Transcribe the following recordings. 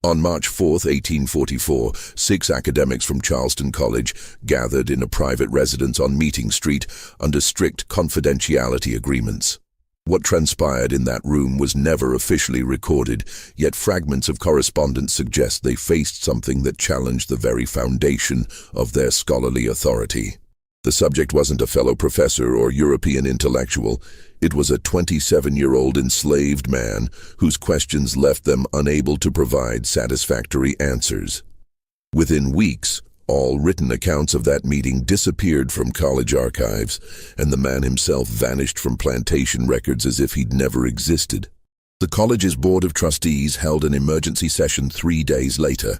On March 4, 1844, 6 academics from Charleston College gathered in a private residence on Meeting Street under strict confidentiality agreements. What transpired in that room was never officially recorded, yet fragments of correspondence suggest they faced something that challenged the very foundation of their scholarly authority. The subject wasn't a fellow professor or European intellectual. It was a 27-year-old enslaved man whose questions left them unable to provide satisfactory answers. Within weeks, all written accounts of that meeting disappeared from college archives, and the man himself vanished from plantation records as if he'd never existed. The college's Board of Trustees held an emergency session 3 days later,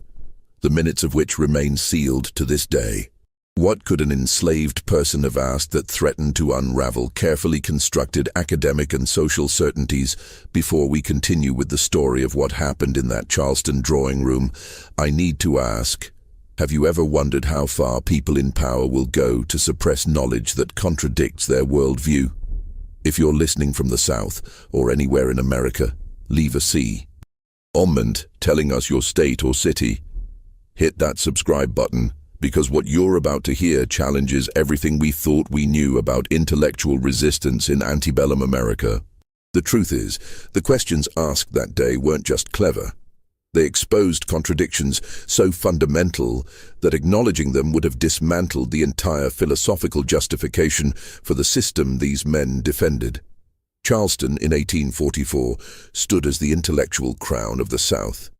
the minutes of which remain sealed to this day. What could an enslaved person have asked that threatened to unravel carefully constructed academic and social certainties? Before we continue with the story of what happened in that Charleston drawing room, I need to ask, have you ever wondered how far people in power will go to suppress knowledge that contradicts their worldview? If you're listening from the South or anywhere in America, leave a C. Comment telling us your state or city. Hit that subscribe button, because what you're about to hear challenges everything we thought we knew about intellectual resistance in antebellum America. The truth is, the questions asked that day weren't just clever. They exposed contradictions so fundamental that acknowledging them would have dismantled the entire philosophical justification for the system these men defended. Charleston, in 1844, stood as the intellectual crown of the South,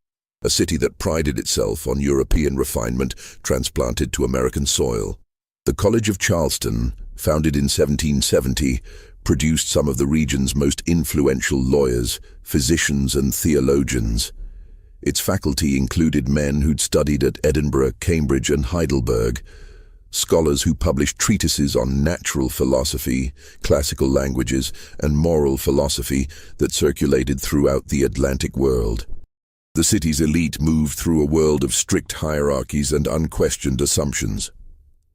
a city that prided itself on European refinement transplanted to American soil. The College of Charleston, founded in 1770, produced some of the region's most influential lawyers, physicians, and theologians. Its faculty included men who'd studied at Edinburgh, Cambridge, and Heidelberg, scholars who published treatises on natural philosophy, classical languages, and moral philosophy that circulated throughout the Atlantic world. The city's elite moved through a world of strict hierarchies and unquestioned assumptions.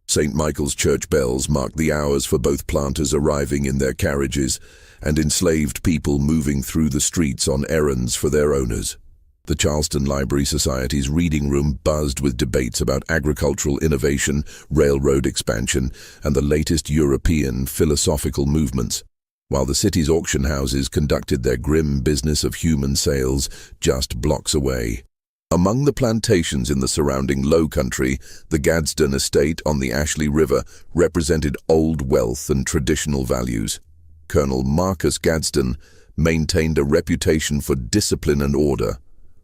St. Michael's church bells marked the hours for both planters arriving in their carriages and enslaved people moving through the streets on errands for their owners. The Charleston Library Society's reading room buzzed with debates about agricultural innovation, railroad expansion, and the latest European philosophical movements, while the city's auction houses conducted their grim business of human sales just blocks away. Among the plantations in the surrounding low country, the Gadsden estate on the Ashley River represented old wealth and traditional values. Colonel Marcus Gadsden maintained a reputation for discipline and order,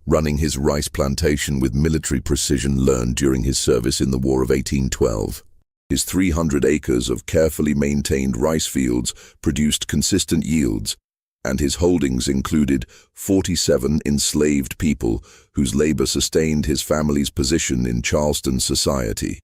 running his rice plantation with military precision learned during his service in the War of 1812. His 300 acres of carefully maintained rice fields produced consistent yields, and his holdings included 47 enslaved people whose labor sustained his family's position in Charleston society.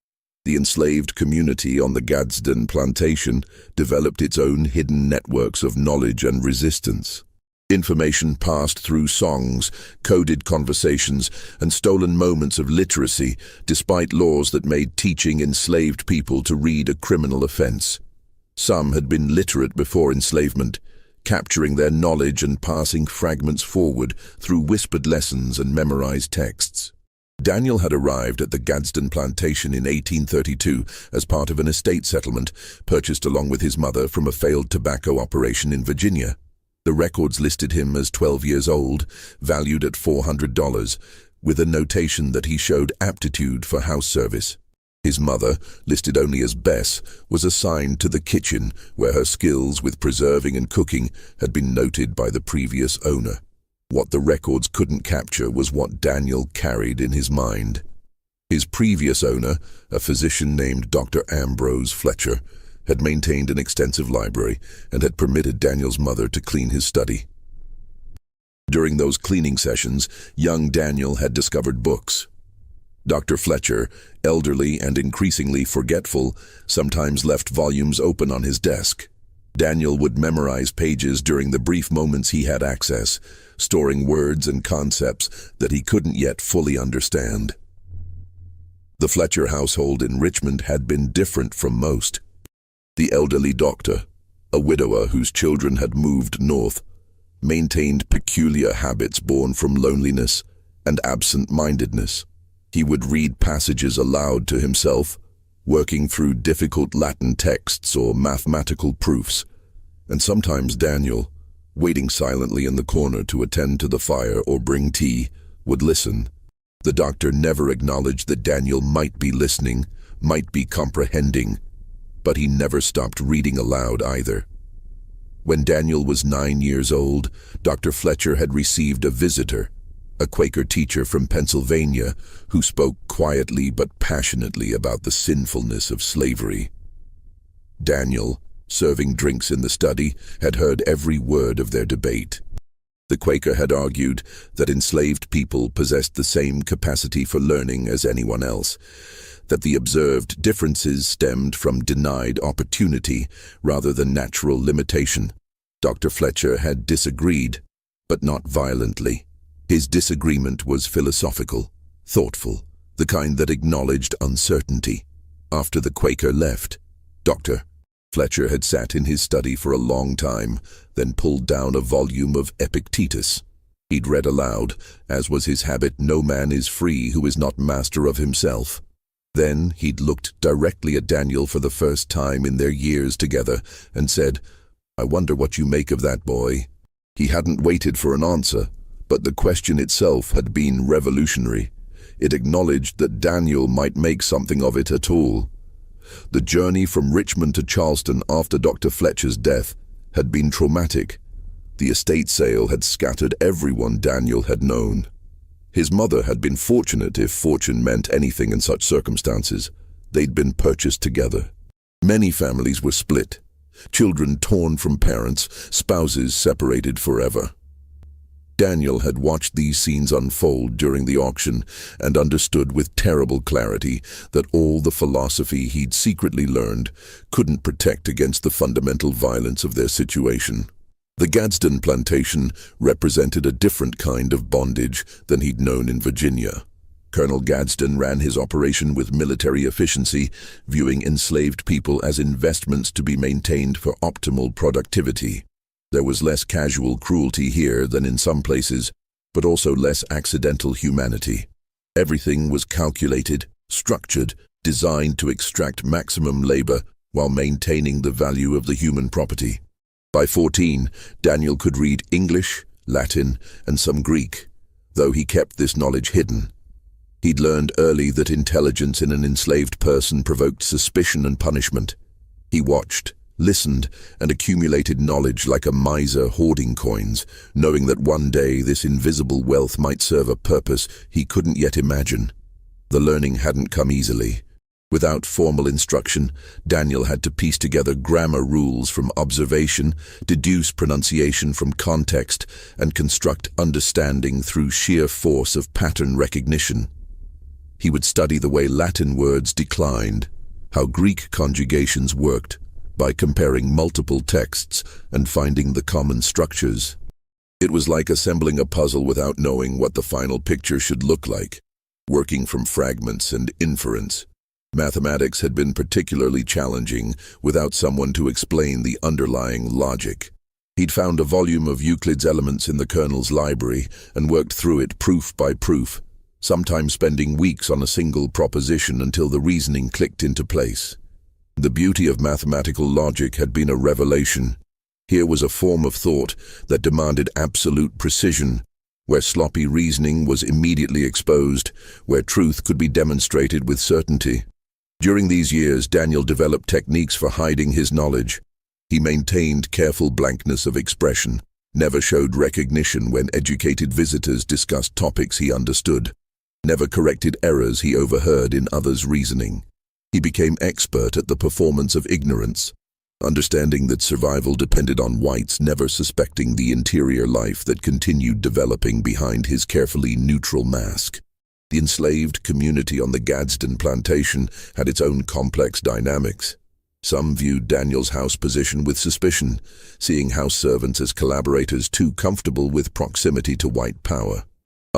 The enslaved community on the Gadsden plantation developed its own hidden networks of knowledge and resistance. Information passed through songs, coded conversations, and stolen moments of literacy, despite laws that made teaching enslaved people to read a criminal offense. Some had been literate before enslavement, capturing their knowledge and passing fragments forward through whispered lessons and memorized texts. Daniel had arrived at the Gadsden plantation in 1832 as part of an estate settlement purchased along with his mother from a failed tobacco operation in Virginia. The records listed him as 12 years old, valued at $400, with a notation that he showed aptitude for house service. His mother, listed only as Bess, was assigned to the kitchen, where her skills with preserving and cooking had been noted by the previous owner. What the records couldn't capture was what Daniel carried in his mind. His previous owner, a physician named Dr. Ambrose Fletcher, had maintained an extensive library and had permitted Daniel's mother to clean his study. During those cleaning sessions, young Daniel had discovered books. Dr. Fletcher, elderly and increasingly forgetful, sometimes left volumes open on his desk. Daniel would memorize pages during the brief moments he had access, storing words and concepts that he couldn't yet fully understand. The Fletcher household in Richmond had been different from most. The elderly doctor, a widower whose children had moved north, maintained peculiar habits born from loneliness and absent-mindedness. He would read passages aloud to himself, working through difficult Latin texts or mathematical proofs, and sometimes Daniel, waiting silently in the corner to attend to the fire or bring tea, would listen. The doctor never acknowledged that Daniel might be listening, might be comprehending, but he never stopped reading aloud either. When Daniel was 9 years old, Dr. Fletcher had received a visitor, a Quaker teacher from Pennsylvania who spoke quietly but passionately about the sinfulness of slavery. Daniel, serving drinks in the study, had heard every word of their debate. The Quaker had argued that enslaved people possessed the same capacity for learning as anyone else, that the observed differences stemmed from denied opportunity rather than natural limitation. Dr. Fletcher had disagreed, but not violently. His disagreement was philosophical, thoughtful, the kind that acknowledged uncertainty. After the Quaker left, Dr. Fletcher had sat in his study for a long time, then pulled down a volume of Epictetus. He'd read aloud, as was his habit, "No man is free who is not master of himself." Then he'd looked directly at Daniel for the first time in their years together and said, "I wonder what you make of that, boy." He hadn't waited for an answer, but the question itself had been revolutionary. It acknowledged that Daniel might make something of it at all. The journey from Richmond to Charleston after Dr. Fletcher's death had been traumatic. The estate sale had scattered everyone Daniel had known. His mother had been fortunate, if fortune meant anything in such circumstances. They'd been purchased together. Many families were split, children torn from parents, spouses separated forever. Daniel had watched these scenes unfold during the auction and understood with terrible clarity that all the philosophy he'd secretly learned couldn't protect against the fundamental violence of their situation. The Gadsden plantation represented a different kind of bondage than he'd known in Virginia. Colonel Gadsden ran his operation with military efficiency, viewing enslaved people as investments to be maintained for optimal productivity. There was less casual cruelty here than in some places, but also less accidental humanity. Everything was calculated, structured, designed to extract maximum labor while maintaining the value of the human property. By 14, Daniel could read English, Latin, and some Greek, though he kept this knowledge hidden. He'd learned early that intelligence in an enslaved person provoked suspicion and punishment. He watched, listened, and accumulated knowledge like a miser hoarding coins, knowing that one day this invisible wealth might serve a purpose he couldn't yet imagine. The learning hadn't come easily. Without formal instruction, Daniel had to piece together grammar rules from observation, deduce pronunciation from context, and construct understanding through sheer force of pattern recognition. He would study the way Latin words declined, how Greek conjugations worked, by comparing multiple texts and finding the common structures. It was like assembling a puzzle without knowing what the final picture should look like, working from fragments and inference. Mathematics had been particularly challenging without someone to explain the underlying logic. He'd found a volume of Euclid's Elements in the Colonel's library and worked through it proof by proof, sometimes spending weeks on a single proposition until the reasoning clicked into place. The beauty of mathematical logic had been a revelation. Here was a form of thought that demanded absolute precision, where sloppy reasoning was immediately exposed, where truth could be demonstrated with certainty. During these years, Daniel developed techniques for hiding his knowledge. He maintained careful blankness of expression, never showed recognition when educated visitors discussed topics he understood, never corrected errors he overheard in others' reasoning. He became expert at the performance of ignorance, understanding that survival depended on whites, never suspecting the interior life that continued developing behind his carefully neutral mask. The enslaved community on the Gadsden plantation had its own complex dynamics. Some viewed Daniel's house position with suspicion, seeing house servants as collaborators too comfortable with proximity to white power.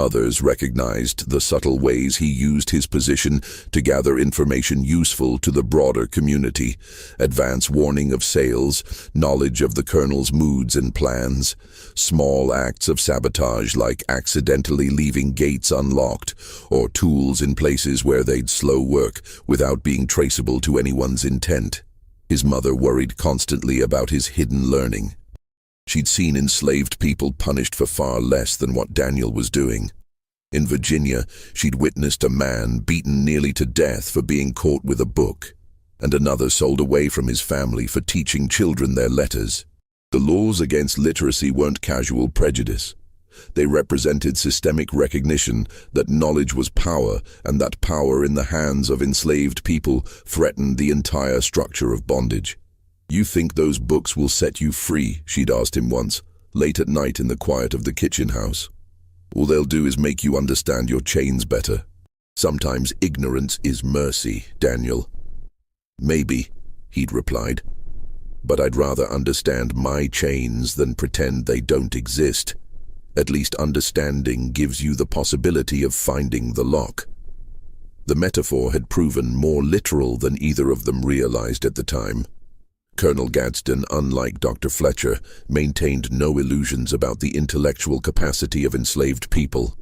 Others recognized the subtle ways he used his position to gather information useful to the broader community: advance warning of sales, knowledge of the colonel's moods and plans, small acts of sabotage like accidentally leaving gates unlocked, or tools in places where they'd slow work without being traceable to anyone's intent. His mother worried constantly about his hidden learning. She'd seen enslaved people punished for far less than what Daniel was doing. In Virginia, she'd witnessed a man beaten nearly to death for being caught with a book, and another sold away from his family for teaching children their letters. The laws against literacy weren't casual prejudice. They represented systemic recognition that knowledge was power, and that power in the hands of enslaved people threatened the entire structure of bondage. "You think those books will set you free?" she'd asked him once, late at night in the quiet of the kitchen house. "All they'll do is make you understand your chains better. Sometimes ignorance is mercy, Daniel." "Maybe," he'd replied, "but I'd rather understand my chains than pretend they don't exist. At least understanding gives you the possibility of finding the lock." The metaphor had proven more literal than either of them realized at the time. Colonel Gadsden, unlike Dr. Fletcher, maintained no illusions about the intellectual capacity of enslaved people.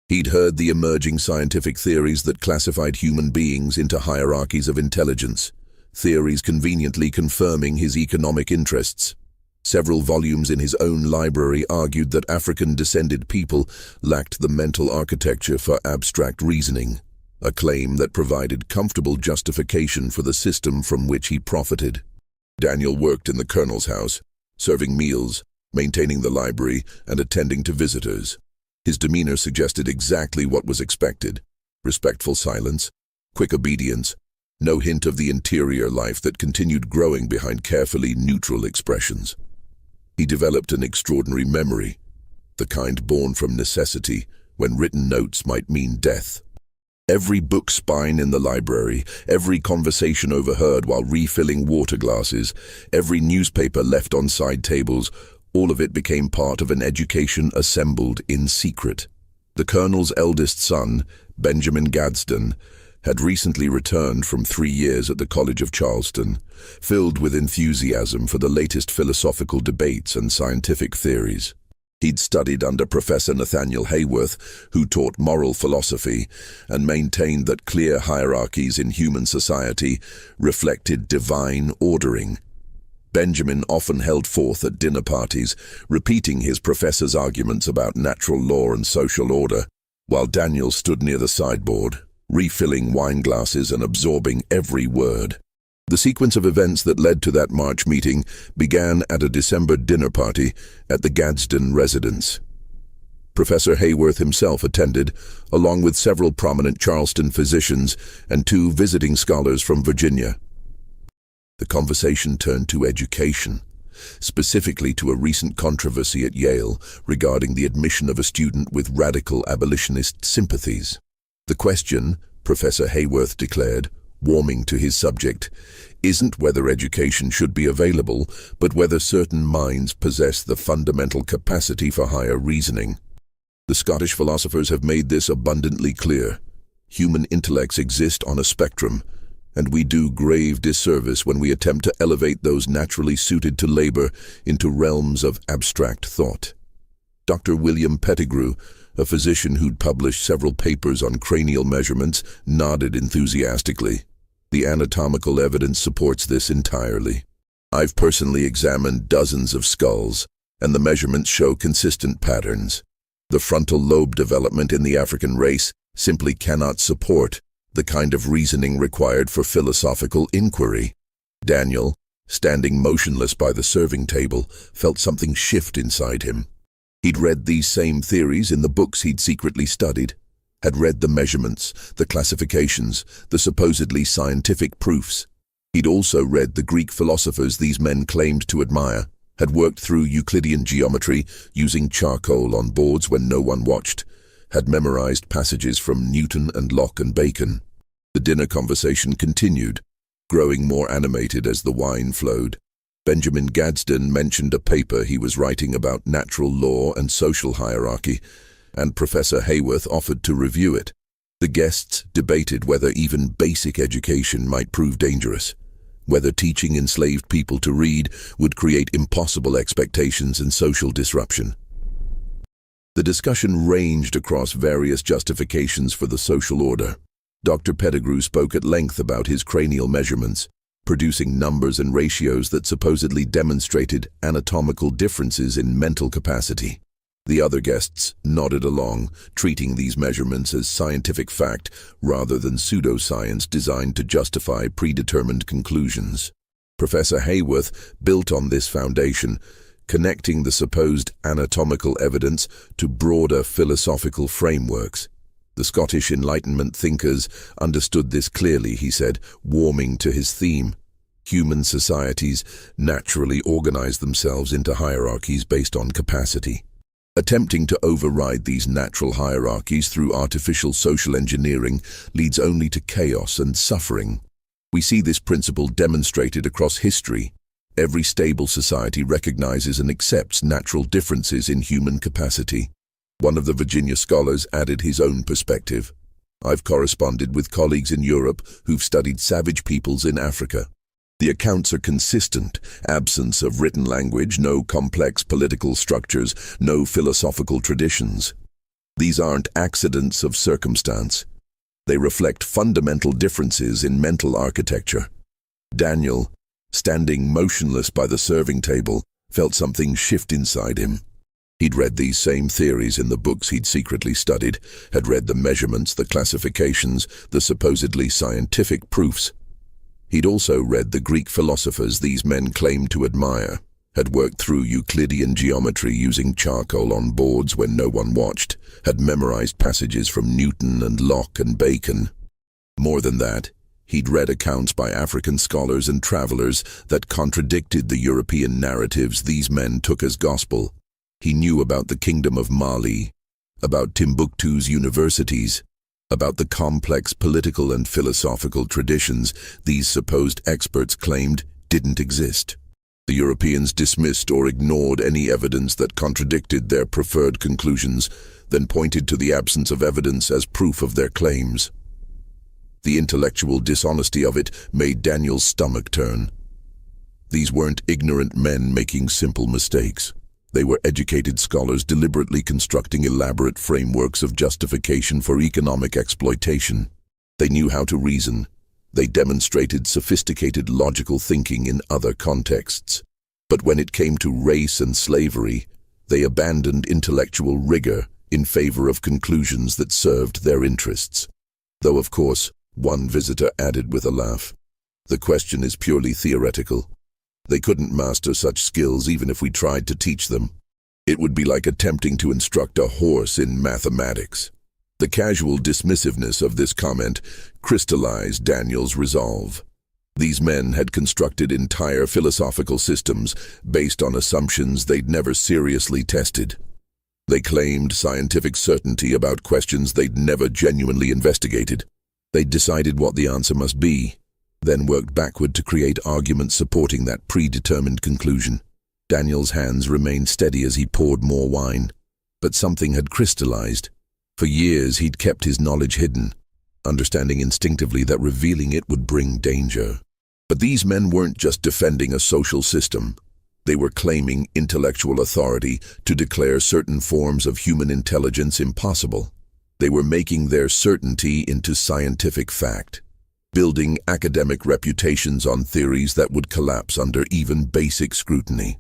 He'd heard the emerging scientific theories that classified human beings into hierarchies of intelligence, theories conveniently confirming his economic interests. Several volumes in his own library argued that African-descended people lacked the mental architecture for abstract reasoning, a claim that provided comfortable justification for the system from which he profited. Daniel worked in the colonel's house, serving meals, maintaining the library, and attending to visitors. His demeanor suggested exactly what was expected: respectful silence, quick obedience, no hint of the interior life that continued growing behind carefully neutral expressions. He developed an extraordinary memory, the kind born from necessity when written notes might mean death. Every book spine in the library, every conversation overheard while refilling water glasses, every newspaper left on side tables, all of it became part of an education assembled in secret. The colonel's eldest son, Benjamin Gadsden, had recently returned from 3 years at the College of Charleston, filled with enthusiasm for the latest philosophical debates and scientific theories. He'd studied under Professor Nathaniel Hayworth, who taught moral philosophy and maintained that clear hierarchies in human society reflected divine ordering. Benjamin often held forth at dinner parties, repeating his professor's arguments about natural law and social order, while Daniel stood near the sideboard, refilling wine glasses and absorbing every word. The sequence of events that led to that March meeting began at a December dinner party at the Gadsden residence. Professor Hayworth himself attended, along with several prominent Charleston physicians and 2 visiting scholars from Virginia. The conversation turned to education, specifically to a recent controversy at Yale regarding the admission of a student with radical abolitionist sympathies. The question, Professor Hayworth declared, warming to his subject, isn't whether education should be available, but whether certain minds possess the fundamental capacity for higher reasoning. The Scottish philosophers have made this abundantly clear. Human intellects exist on a spectrum, and we do grave disservice when we attempt to elevate those naturally suited to labor into realms of abstract thought. Dr. William Pettigrew, a physician who'd published several papers on cranial measurements, nodded enthusiastically. "The anatomical evidence supports this entirely. I've personally examined dozens of skulls, and the measurements show consistent patterns. The frontal lobe development in the African race simply cannot support the kind of reasoning required for philosophical inquiry." Daniel, standing motionless by the serving table, felt something shift inside him. He'd read these same theories in the books he'd secretly studied, had read the measurements, the classifications, the supposedly scientific proofs. He'd also read the Greek philosophers these men claimed to admire, had worked through Euclidean geometry using charcoal on boards when no one watched, had memorized passages from Newton and Locke and Bacon. The dinner conversation continued, growing more animated as the wine flowed. Benjamin Gadsden mentioned a paper he was writing about natural law and social hierarchy, and Professor Hayworth offered to review it. The guests debated whether even basic education might prove dangerous, whether teaching enslaved people to read would create impossible expectations and social disruption. The discussion ranged across various justifications for the social order. Dr. Pettigrew spoke at length about his cranial measurements, producing numbers and ratios that supposedly demonstrated anatomical differences in mental capacity. The other guests nodded along, treating these measurements as scientific fact rather than pseudoscience designed to justify predetermined conclusions. Professor Hayworth built on this foundation, connecting the supposed anatomical evidence to broader philosophical frameworks. The Scottish Enlightenment thinkers understood this clearly, he said, warming to his theme. Human societies naturally organize themselves into hierarchies based on capacity. Attempting to override these natural hierarchies through artificial social engineering leads only to chaos and suffering. We see this principle demonstrated across history. Every stable society recognizes and accepts natural differences in human capacity. One of the Virginia scholars added his own perspective. I've corresponded with colleagues in Europe who've studied savage peoples in Africa. The accounts are consistent: absence of written language, no complex political structures, no philosophical traditions. These aren't accidents of circumstance. They reflect fundamental differences in mental architecture. Daniel, standing motionless by the serving table, felt something shift inside him. He'd read these same theories in the books he'd secretly studied, had read the measurements, the classifications, the supposedly scientific proofs. He'd also read the Greek philosophers these men claimed to admire, had worked through Euclidean geometry using charcoal on boards when no one watched, had memorized passages from Newton and Locke and Bacon. More than that, he'd read accounts by African scholars and travelers that contradicted the European narratives these men took as gospel. He knew about the Kingdom of Mali, about Timbuktu's universities, about the complex political and philosophical traditions these supposed experts claimed didn't exist. The Europeans dismissed or ignored any evidence that contradicted their preferred conclusions, then pointed to the absence of evidence as proof of their claims. The intellectual dishonesty of it made Daniel's stomach turn. These weren't ignorant men making simple mistakes. They were educated scholars deliberately constructing elaborate frameworks of justification for economic exploitation. They knew how to reason. They demonstrated sophisticated logical thinking in other contexts. But when it came to race and slavery, they abandoned intellectual rigor in favor of conclusions that served their interests. Though, of course, one visitor added with a laugh, "The question is purely theoretical. They couldn't master such skills even if we tried to teach them. It would be like attempting to instruct a horse in mathematics." The casual dismissiveness of this comment crystallized Daniel's resolve. These men had constructed entire philosophical systems based on assumptions they'd never seriously tested. They claimed scientific certainty about questions they'd never genuinely investigated. They'd decided what the answer must be, then worked backward to create arguments supporting that predetermined conclusion. Daniel's hands remained steady as he poured more wine, but something had crystallized. For years he'd kept his knowledge hidden, understanding instinctively that revealing it would bring danger. But these men weren't just defending a social system. They were claiming intellectual authority to declare certain forms of human intelligence impossible. They were making their certainty into scientific fact, building academic reputations on theories that would collapse under even basic scrutiny.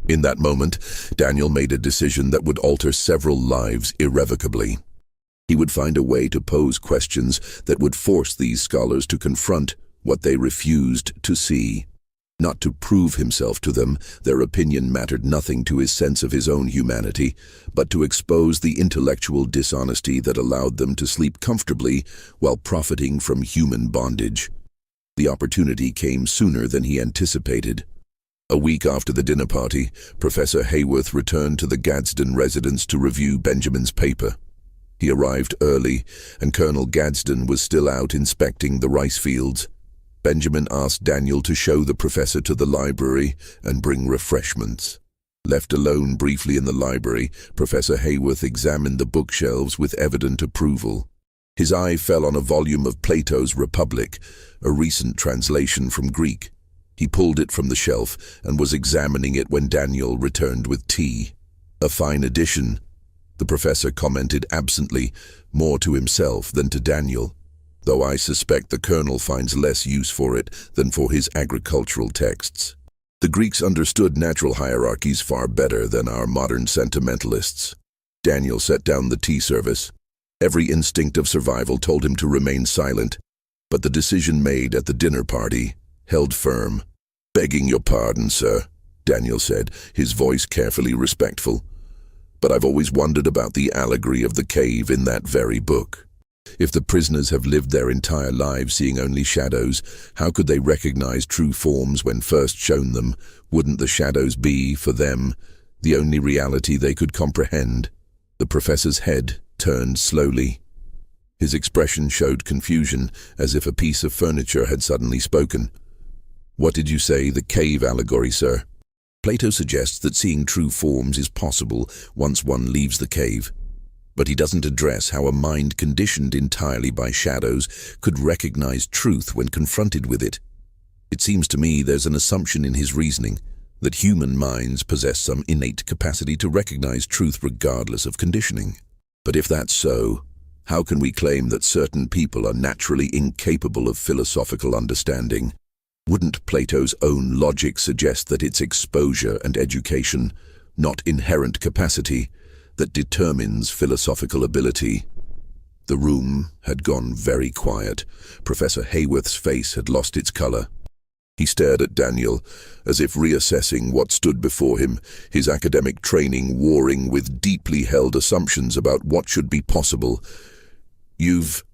In that moment, Daniel made a decision that would alter several lives irrevocably. He would find a way to pose questions that would force these scholars to confront what they refused to see. Not to prove himself to them, their opinion mattered nothing to his sense of his own humanity, but to expose the intellectual dishonesty that allowed them to sleep comfortably while profiting from human bondage. The opportunity came sooner than he anticipated. A week after the dinner party, Professor Hayworth returned to the Gadsden residence to review Benjamin's paper. He arrived early, and Colonel Gadsden was still out inspecting the rice fields. Benjamin asked Daniel to show the professor to the library and bring refreshments. Left alone briefly in the library, Professor Hayworth examined the bookshelves with evident approval. His eye fell on a volume of Plato's Republic, a recent translation from Greek. He pulled it from the shelf and was examining it when Daniel returned with tea. "A fine edition," the professor commented absently, more to himself than to Daniel, "though I suspect the colonel finds less use for it than for his agricultural texts. The Greeks understood natural hierarchies far better than our modern sentimentalists." Daniel set down the tea service. Every instinct of survival told him to remain silent, but the decision made at the dinner party held firm. "Begging your pardon, sir," Daniel said, his voice carefully respectful, "but I've always wondered about the allegory of the cave in that very book. If the prisoners have lived their entire lives seeing only shadows, how could they recognize true forms when first shown them? Wouldn't the shadows be, for them, the only reality they could comprehend?" The professor's head turned slowly. His expression showed confusion, as if a piece of furniture had suddenly spoken. "What did you say, the cave allegory, sir?" "Plato suggests that seeing true forms is possible once one leaves the cave. But he doesn't address how a mind conditioned entirely by shadows could recognize truth when confronted with it. It seems to me there's an assumption in his reasoning that human minds possess some innate capacity to recognize truth regardless of conditioning. But if that's so, how can we claim that certain people are naturally incapable of philosophical understanding? Wouldn't Plato's own logic suggest that it's exposure and education, not inherent capacity, that determines philosophical ability? The room had gone very quiet. Professor Hayworth's face had lost its color. He stared at Daniel, as if reassessing what stood before him, his academic training warring with deeply held assumptions about what should be possible. "You've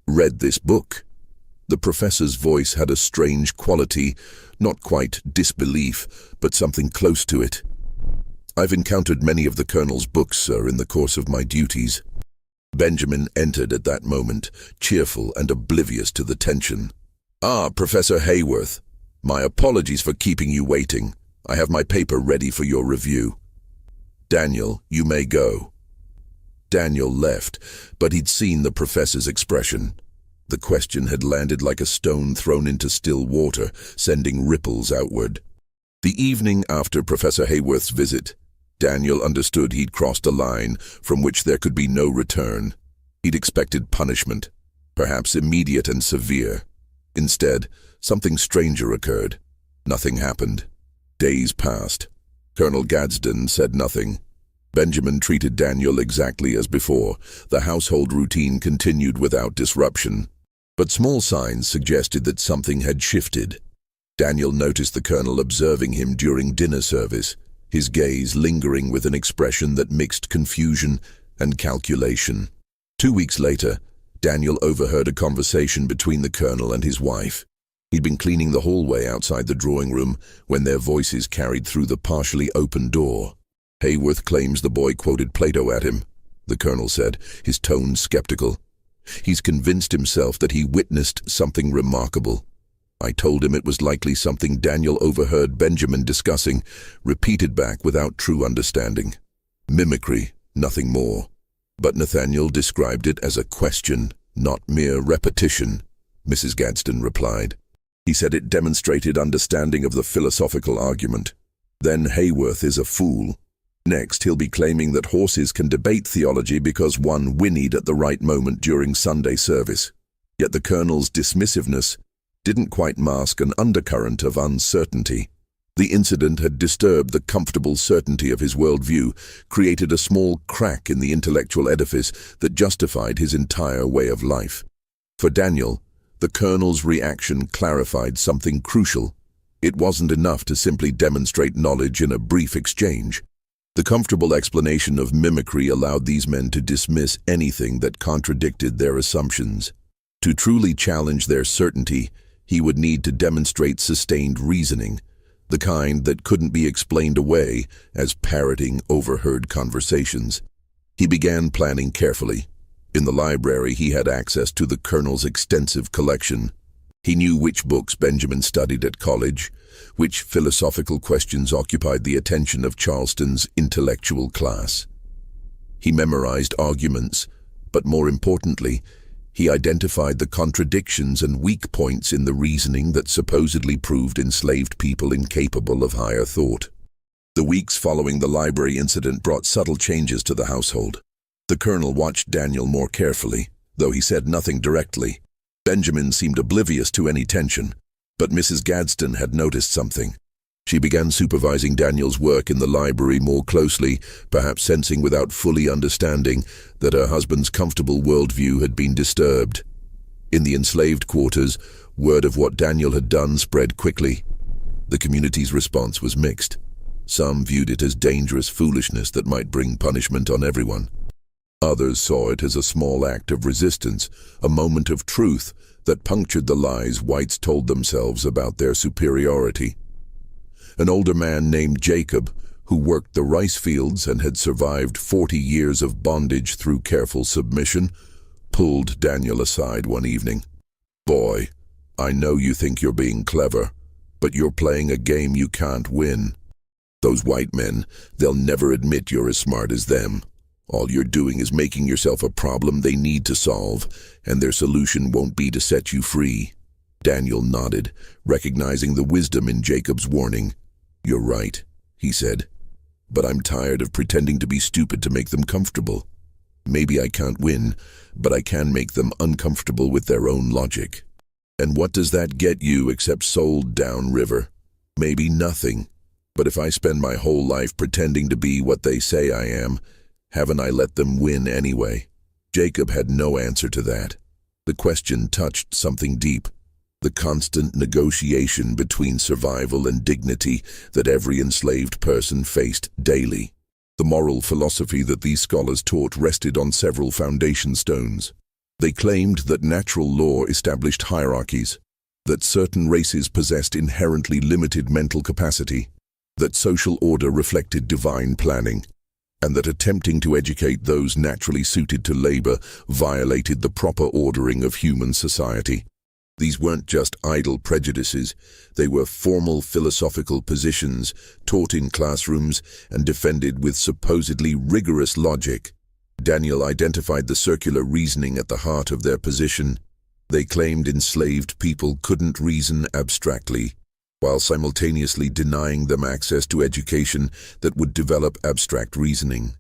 read this book?" The professor's voice had a strange quality, not quite disbelief, but something close to it. "I've encountered many of the colonel's books, sir, in the course of my duties." Benjamin entered at that moment, cheerful and oblivious to the tension. "Ah, Professor Hayworth. My apologies for keeping you waiting. I have my paper ready for your review." "Daniel, you may go." Daniel left, but he'd seen the professor's expression. The question had landed like a stone thrown into still water, sending ripples outward. The evening after Professor Hayworth's visit, Daniel understood he'd crossed a line from which there could be no return. He'd expected punishment, perhaps immediate and severe. Instead, something stranger occurred. Nothing happened. Days passed. Colonel Gadsden said nothing. Benjamin treated Daniel exactly as before. The household routine continued without disruption. But small signs suggested that something had shifted. Daniel noticed the colonel observing him during dinner service, his gaze lingering with an expression that mixed confusion and calculation. 2 weeks later, Daniel overheard a conversation between the colonel and his wife. He'd been cleaning the hallway outside the drawing room when their voices carried through the partially open door. "Hayworth claims the boy quoted Plato at him," the colonel said, his tone skeptical. "He's convinced himself that he witnessed something remarkable. I told him it was likely something Daniel overheard Benjamin discussing, repeated back without true understanding. Mimicry, nothing more. But Nathaniel described it as a question, not mere repetition," Mrs. Gadsden replied. "He said it demonstrated understanding of the philosophical argument. Then Hayworth is a fool. Next, he'll be claiming that horses can debate theology because one whinnied at the right moment during Sunday service. Yet the colonel's dismissiveness didn't quite mask an undercurrent of uncertainty. The incident had disturbed the comfortable certainty of his worldview, created a small crack in the intellectual edifice that justified his entire way of life. For Daniel, the colonel's reaction clarified something crucial. It wasn't enough to simply demonstrate knowledge in a brief exchange. The comfortable explanation of mimicry allowed these men to dismiss anything that contradicted their assumptions. To truly challenge their certainty, he would need to demonstrate sustained reasoning, the kind that couldn't be explained away as parroting overheard conversations. He began planning carefully. In the library, he had access to the colonel's extensive collection. He knew which books Benjamin studied at college, which philosophical questions occupied the attention of Charleston's intellectual class. He memorized arguments, but more importantly, he identified the contradictions and weak points in the reasoning that supposedly proved enslaved people incapable of higher thought. The weeks following the library incident brought subtle changes to the household. The colonel watched Daniel more carefully, though he said nothing directly. Benjamin seemed oblivious to any tension, but Mrs. Gadsden had noticed something. She began supervising Daniel's work in the library more closely, perhaps sensing without fully understanding that her husband's comfortable worldview had been disturbed. In the enslaved quarters, word of what Daniel had done spread quickly. The community's response was mixed. Some viewed it as dangerous foolishness that might bring punishment on everyone. Others saw it as a small act of resistance, a moment of truth that punctured the lies whites told themselves about their superiority. An older man named Jacob, who worked the rice fields and had survived 40 years of bondage through careful submission, pulled Daniel aside one evening. "Boy, I know you think you're being clever, but you're playing a game you can't win. Those white men, they'll never admit you're as smart as them. All you're doing is making yourself a problem they need to solve, and their solution won't be to set you free." Daniel nodded, recognizing the wisdom in Jacob's warning. "You're right," he said, "but I'm tired of pretending to be stupid to make them comfortable. Maybe I can't win, but I can make them uncomfortable with their own logic. And what does that get you except sold downriver? Maybe nothing. But if I spend my whole life pretending to be what they say I am, haven't I let them win anyway?" Jacob had no answer to that. The question touched something deep, the constant negotiation between survival and dignity that every enslaved person faced daily. The moral philosophy that these scholars taught rested on several foundation stones. They claimed that natural law established hierarchies, that certain races possessed inherently limited mental capacity, that social order reflected divine planning, and that attempting to educate those naturally suited to labor violated the proper ordering of human society. These weren't just idle prejudices, they were formal philosophical positions taught in classrooms and defended with supposedly rigorous logic. Daniel identified the circular reasoning at the heart of their position. They claimed enslaved people couldn't reason abstractly, while simultaneously denying them access to education that would develop abstract reasoning.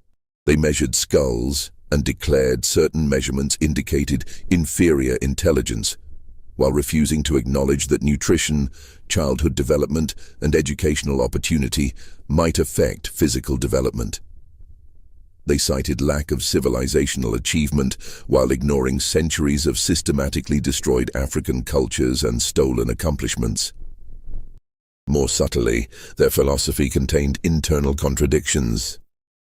They measured skulls and declared certain measurements indicated inferior intelligence, while refusing to acknowledge that nutrition, childhood development, and educational opportunity might affect physical development. They cited lack of civilizational achievement while ignoring centuries of systematically destroyed African cultures and stolen accomplishments. More subtly, their philosophy contained internal contradictions.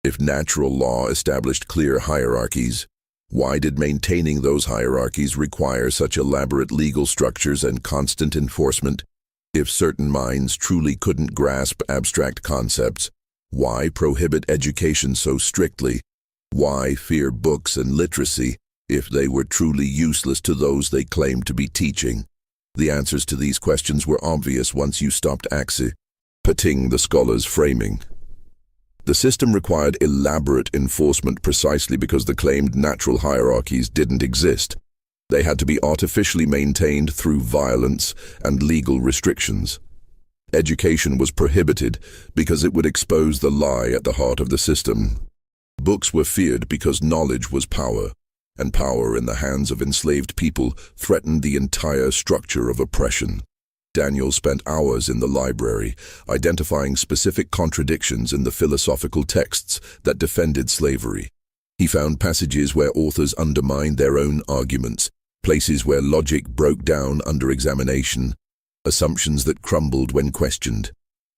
If natural law established clear hierarchies, why did maintaining those hierarchies require such elaborate legal structures and constant enforcement? If certain minds truly couldn't grasp abstract concepts, why prohibit education so strictly? Why fear books and literacy if they were truly useless to those they claimed to be teaching? The answers to these questions were obvious once you stopped accepting the scholars' framing. The system required elaborate enforcement precisely because the claimed natural hierarchies didn't exist. They had to be artificially maintained through violence and legal restrictions. Education was prohibited because it would expose the lie at the heart of the system. Books were feared because knowledge was power, and power in the hands of enslaved people threatened the entire structure of oppression. Daniel spent hours in the library, identifying specific contradictions in the philosophical texts that defended slavery. He found passages where authors undermined their own arguments, places where logic broke down under examination, assumptions that crumbled when questioned.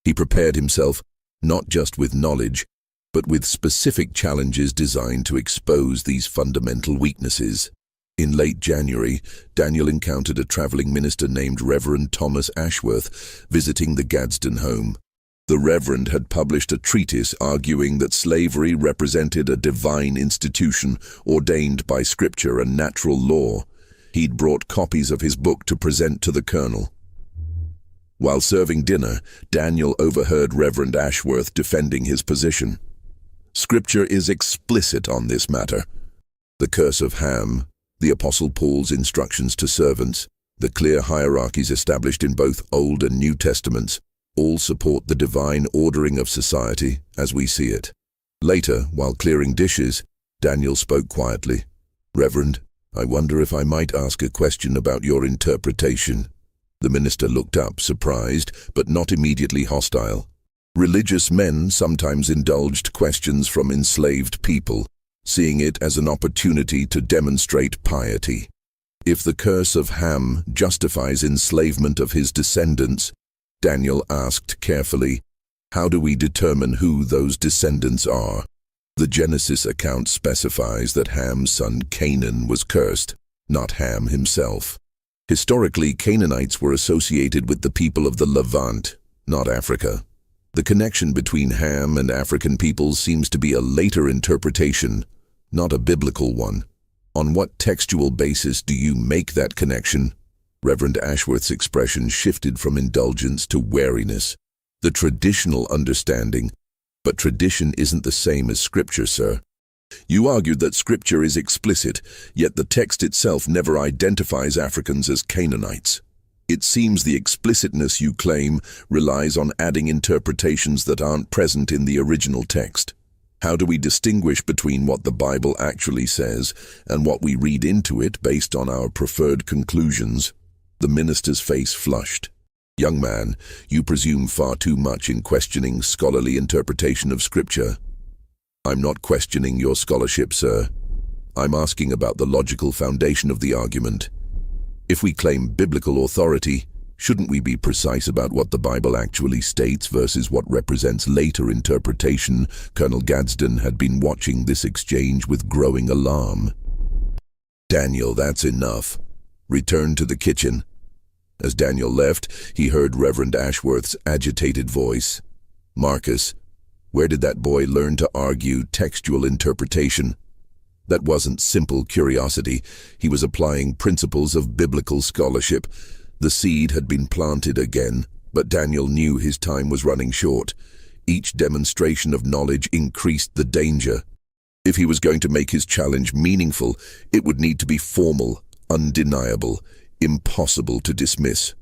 He prepared himself, not just with knowledge, but with specific challenges designed to expose these fundamental weaknesses. In late January, Daniel encountered a traveling minister named Reverend Thomas Ashworth visiting the Gadsden home. The Reverend had published a treatise arguing that slavery represented a divine institution ordained by scripture and natural law. He'd brought copies of his book to present to the colonel. While serving dinner, Daniel overheard Reverend Ashworth defending his position. Scripture is explicit on this matter. The curse of Ham, the Apostle Paul's instructions to servants, the clear hierarchies established in both Old and New Testaments, all support the divine ordering of society as we see it. Later, while clearing dishes, Daniel spoke quietly. "Reverend, I wonder if I might ask a question about your interpretation." The minister looked up, surprised, but not immediately hostile. Religious men sometimes indulged questions from enslaved people, seeing it as an opportunity to demonstrate piety. If the curse of Ham justifies enslavement of his descendants, Daniel asked carefully, how do we determine who those descendants are? The Genesis account specifies that Ham's son Canaan was cursed, not Ham himself. Historically, Canaanites were associated with the people of the Levant, not Africa. The connection between Ham and African peoples seems to be a later interpretation, not a biblical one. On what textual basis do you make that connection? Reverend Ashworth's expression shifted from indulgence to wariness. The traditional understanding, but tradition isn't the same as Scripture, sir. You argued that Scripture is explicit, yet the text itself never identifies Africans as Canaanites. It seems the explicitness you claim relies on adding interpretations that aren't present in the original text. How do we distinguish between what the Bible actually says and what we read into it based on our preferred conclusions? The minister's face flushed. Young man, you presume far too much in questioning scholarly interpretation of Scripture. I'm not questioning your scholarship, sir. I'm asking about the logical foundation of the argument. If we claim biblical authority, shouldn't we be precise about what the Bible actually states versus what represents later interpretation? Colonel Gadsden had been watching this exchange with growing alarm. Daniel, that's enough. Return to the kitchen. As Daniel left, he heard Reverend Ashworth's agitated voice. Marcus, where did that boy learn to argue textual interpretation? That wasn't simple curiosity. He was applying principles of biblical scholarship. The seed had been planted again, but Daniel knew his time was running short. Each demonstration of knowledge increased the danger. If he was going to make his challenge meaningful, it would need to be formal, undeniable, impossible to dismiss.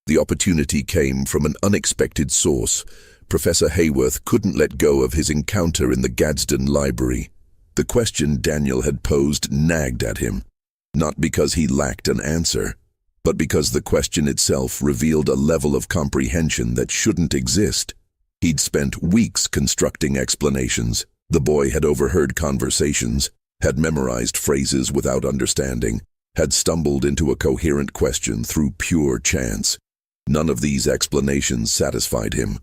The opportunity came from an unexpected source. Professor Hayworth couldn't let go of his encounter in the Gadsden Library. The question Daniel had posed nagged at him, not because he lacked an answer, but because the question itself revealed a level of comprehension that shouldn't exist. He'd spent weeks constructing explanations. The boy had overheard conversations, had memorized phrases without understanding, had stumbled into a coherent question through pure chance. None of these explanations satisfied him.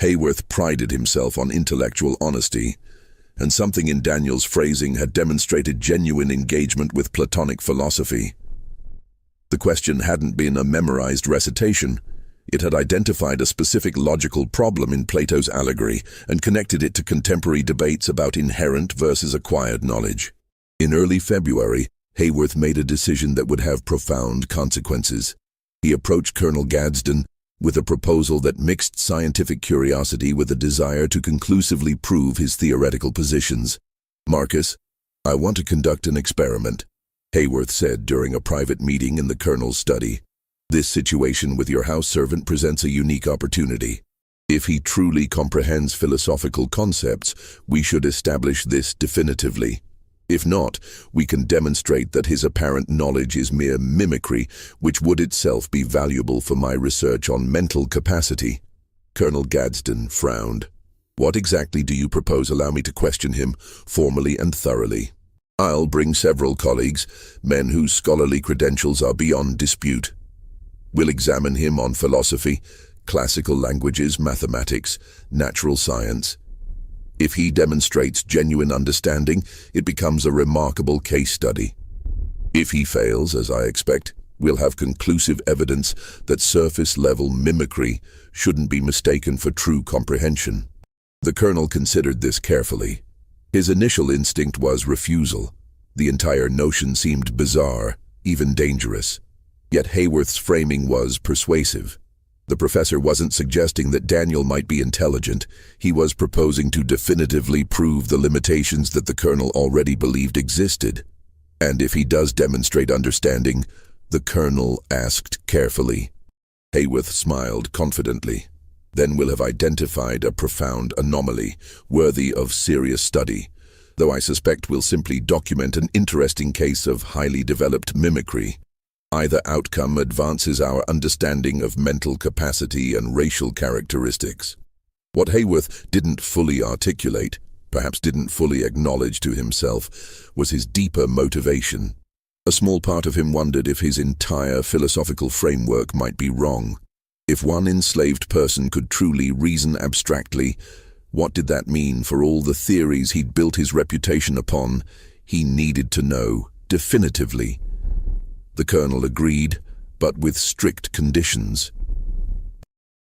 Hayworth prided himself on intellectual honesty, and something in Daniel's phrasing had demonstrated genuine engagement with Platonic philosophy. The question hadn't been a memorized recitation. It had identified a specific logical problem in Plato's allegory and connected it to contemporary debates about inherent versus acquired knowledge. In early February, Hayworth made a decision that would have profound consequences. He approached Colonel Gadsden with a proposal that mixed scientific curiosity with a desire to conclusively prove his theoretical positions. Marcus, I want to conduct an experiment, Hayworth said during a private meeting in the colonel's study. This situation with your house servant presents a unique opportunity. If he truly comprehends philosophical concepts, we should establish this definitively. If not, we can demonstrate that his apparent knowledge is mere mimicry, which would itself be valuable for my research on mental capacity. Colonel Gadsden frowned. What exactly do you propose? Allow me to question him, formally and thoroughly. I'll bring several colleagues, men whose scholarly credentials are beyond dispute. We'll examine him on philosophy, classical languages, mathematics, natural science. If he demonstrates genuine understanding, it becomes a remarkable case study. If he fails, as I expect, we'll have conclusive evidence that surface-level mimicry shouldn't be mistaken for true comprehension. The colonel considered this carefully. His initial instinct was refusal. The entire notion seemed bizarre. even dangerous. Yet Hayworth's framing was persuasive. The professor wasn't suggesting that Daniel might be intelligent. He was proposing to definitively prove the limitations that the colonel already believed existed. And if he does demonstrate understanding, the colonel asked carefully. Hayworth smiled confidently. Then we'll have identified a profound anomaly, worthy of serious study, though I suspect we'll simply document an interesting case of highly developed mimicry. Either outcome advances our understanding of mental capacity and racial characteristics. What Hayworth didn't fully articulate, perhaps didn't fully acknowledge to himself, was his deeper motivation. A small part of him wondered if his entire philosophical framework might be wrong. If one enslaved person could truly reason abstractly, what did that mean for all the theories he'd built his reputation upon? He needed to know, definitively. The colonel agreed, but with strict conditions.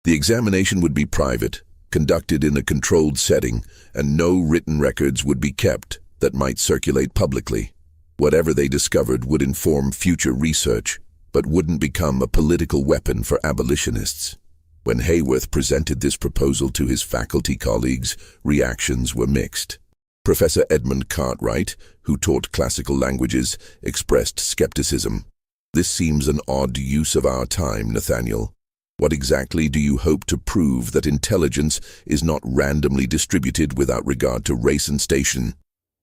The examination would be private, conducted in a controlled setting, and no written records would be kept that might circulate publicly. Whatever they discovered would inform future research, but wouldn't become a political weapon for abolitionists. When Hayworth presented this proposal to his faculty colleagues, reactions were mixed. Professor Edmund Cartwright, who taught classical languages, expressed skepticism. "This seems an odd use of our time, Nathaniel. What exactly do you hope to prove that intelligence is not randomly distributed without regard to race and station?"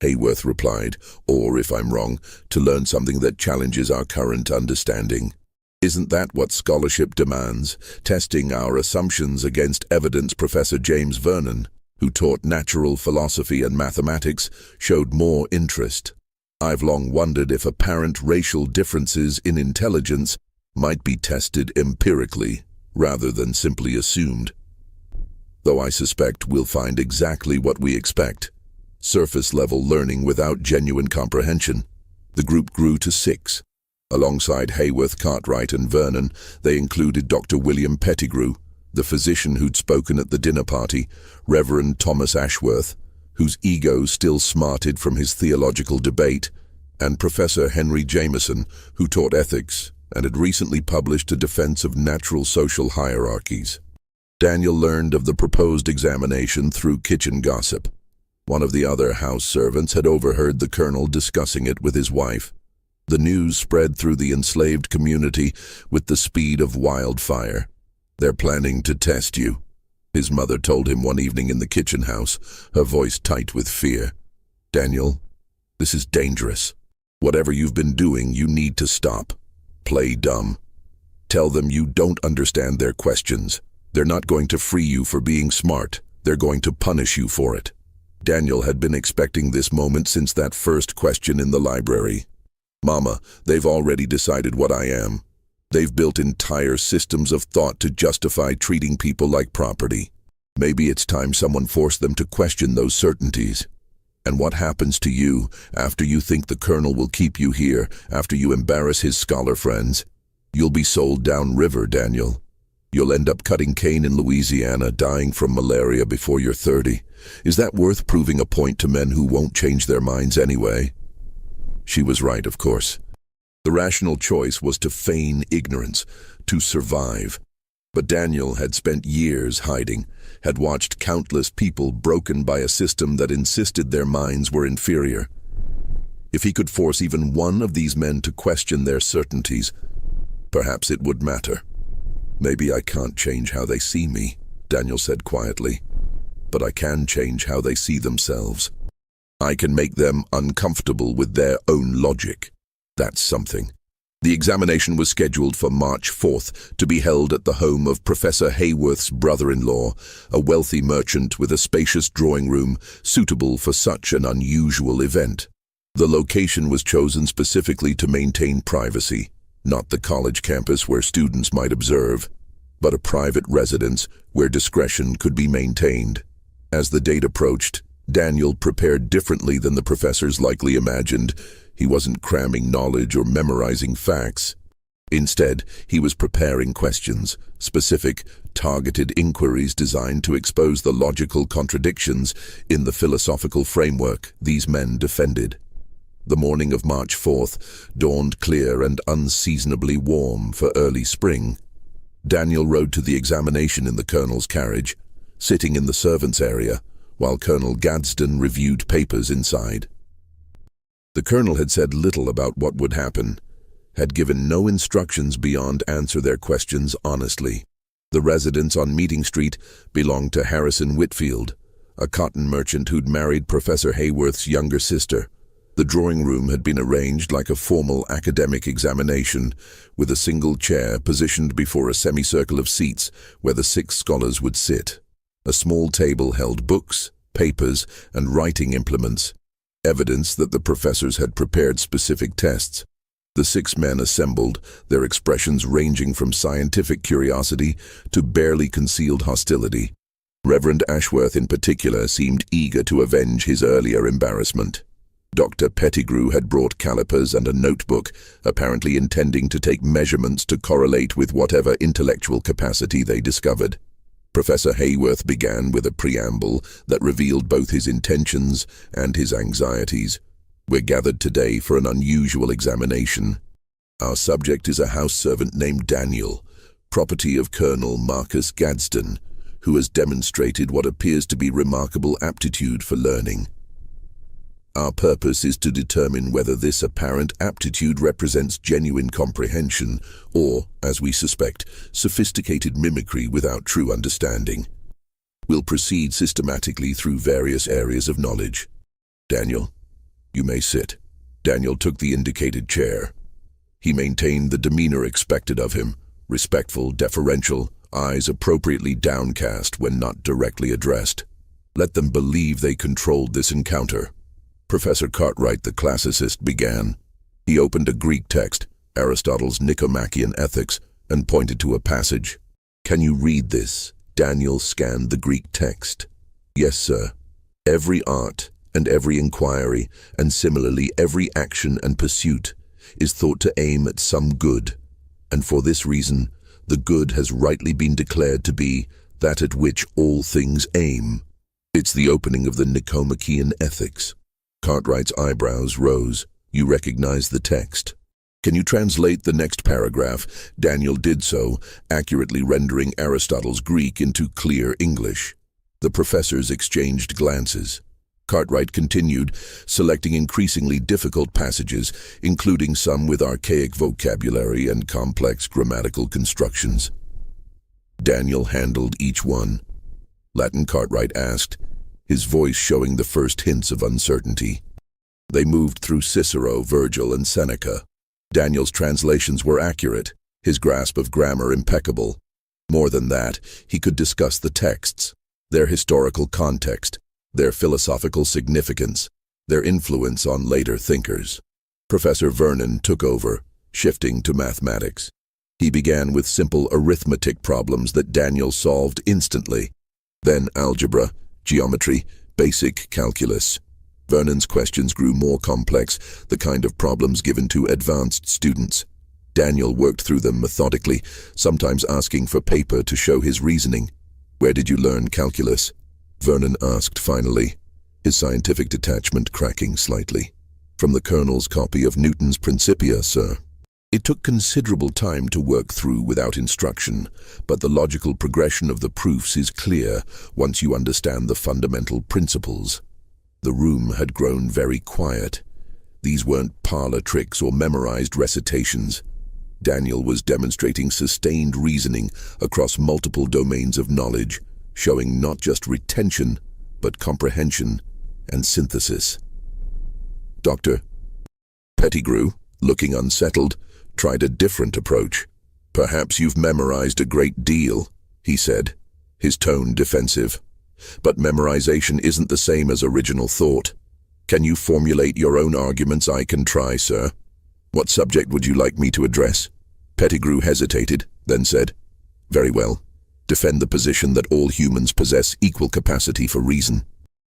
Hayworth replied, "Or, if I'm wrong, to learn something that challenges our current understanding. Isn't that what scholarship demands? Testing our assumptions against evidence." Professor James Vernon, who taught natural philosophy and mathematics, showed more interest. "I've long wondered if apparent racial differences in intelligence might be tested empirically, rather than simply assumed. Though I suspect we'll find exactly what we expect. Surface-level learning without genuine comprehension." The group grew to 6. Alongside Hayworth, Cartwright, and Vernon, they included Dr. William Pettigrew, the physician who'd spoken at the dinner party, Reverend Thomas Ashworth, whose ego still smarted from his theological debate, and Professor Henry Jameson, who taught ethics and had recently published a defense of natural social hierarchies. Daniel learned of the proposed examination through kitchen gossip. One of the other house servants had overheard the colonel discussing it with his wife. The news spread through the enslaved community with the speed of wildfire. "They're planning to test you," his mother told him one evening in the kitchen house, her voice tight with fear. "Daniel, this is dangerous. Whatever you've been doing, you need to stop. Play dumb. Tell them you don't understand their questions. They're not going to free you for being smart. They're going to punish you for it." Daniel had been expecting this moment since that first question in the library. "Mama, they've already decided what I am. They've built entire systems of thought to justify treating people like property. Maybe it's time someone forced them to question those certainties. And what happens to you after you think the colonel will keep you here, after you embarrass his scholar friends? You'll be sold downriver, Daniel. You'll end up cutting cane in Louisiana, dying from malaria before you're 30. Is that worth proving a point to men who won't change their minds anyway?" She was right, of course. The rational choice was to feign ignorance, to survive. But Daniel had spent years hiding, had watched countless people broken by a system that insisted their minds were inferior. If he could force even one of these men to question their certainties, perhaps it would matter. "Maybe I can't change how they see me," Daniel said quietly, "but I can change how they see themselves. I can make them uncomfortable with their own logic. That's something." The examination was scheduled for March 4th to be held at the home of Professor Hayworth's brother-in-law, a wealthy merchant with a spacious drawing room suitable for such an unusual event. The location was chosen specifically to maintain privacy, not the college campus where students might observe, but a private residence where discretion could be maintained. As the date approached, Daniel prepared differently than the professors likely imagined. He wasn't cramming knowledge or memorizing facts. Instead, he was preparing questions, specific, targeted inquiries designed to expose the logical contradictions in the philosophical framework these men defended. The morning of March 4th dawned clear and unseasonably warm for early spring. Daniel rode to the examination in the Colonel's carriage, sitting in the servants' area, while Colonel Gadsden reviewed papers inside. The Colonel had said little about what would happen, had given no instructions beyond answer their questions honestly. The residence on Meeting Street belonged to Harrison Whitfield, a cotton merchant who'd married Professor Hayworth's younger sister. The drawing room had been arranged like a formal academic examination, with a single chair positioned before a semicircle of seats where the 6 scholars would sit. A small table held books, papers, and writing implements, evidence that the professors had prepared specific tests. The 6 men assembled, their expressions ranging from scientific curiosity to barely concealed hostility. Reverend Ashworth in particular seemed eager to avenge his earlier embarrassment. Dr. Pettigrew had brought calipers and a notebook, apparently intending to take measurements to correlate with whatever intellectual capacity they discovered. Professor Hayworth began with a preamble that revealed both his intentions and his anxieties. We're gathered today for an unusual examination. Our subject is a house servant named Daniel, property of Colonel Marcus Gadsden, who has demonstrated what appears to be remarkable aptitude for learning. Our purpose is to determine whether this apparent aptitude represents genuine comprehension or, as we suspect, sophisticated mimicry without true understanding. We'll proceed systematically through various areas of knowledge. Daniel, you may sit. Daniel took the indicated chair. He maintained the demeanor expected of him, respectful, deferential, eyes appropriately downcast when not directly addressed. Let them believe they controlled this encounter. Professor Cartwright, the classicist, began. He opened a Greek text, Aristotle's Nicomachean Ethics, and pointed to a passage. Can you read this? Daniel scanned the Greek text. Yes, sir. Every art and every inquiry, and similarly every action and pursuit, is thought to aim at some good, and for this reason, the good has rightly been declared to be that at which all things aim. It's the opening of the Nicomachean Ethics. Cartwright's eyebrows rose. You recognize the text. Can you translate the next paragraph? Daniel did so, accurately rendering Aristotle's Greek into clear English. The professors exchanged glances. Cartwright continued, selecting increasingly difficult passages, including some with archaic vocabulary and complex grammatical constructions. Daniel handled each one. Latin, Cartwright asked, his voice showing the first hints of uncertainty. They moved through Cicero, Virgil, and Seneca. Daniel's translations were accurate, his grasp of grammar impeccable. More than that, he could discuss the texts, their historical context, their philosophical significance, their influence on later thinkers. Professor Vernon took over, shifting to mathematics. He began with simple arithmetic problems that Daniel solved instantly, then algebra, geometry, basic calculus. Vernon's questions grew more complex, the kind of problems given to advanced students. Daniel worked through them methodically, sometimes asking for paper to show his reasoning. Where did you learn calculus? Vernon asked finally, his scientific detachment cracking slightly. From the Colonel's copy of Newton's Principia, sir. It took considerable time to work through without instruction, but the logical progression of the proofs is clear once you understand the fundamental principles. The room had grown very quiet. These weren't parlor tricks or memorized recitations. Daniel was demonstrating sustained reasoning across multiple domains of knowledge, showing not just retention, but comprehension and synthesis. Dr. Pettigrew, looking unsettled, tried a different approach. Perhaps you've memorized a great deal, he said, his tone defensive. But memorization isn't the same as original thought. Can you formulate your own arguments? I can try, sir. What subject would you like me to address? Pettigrew hesitated, then said, Very well. Defend the position that all humans possess equal capacity for reason.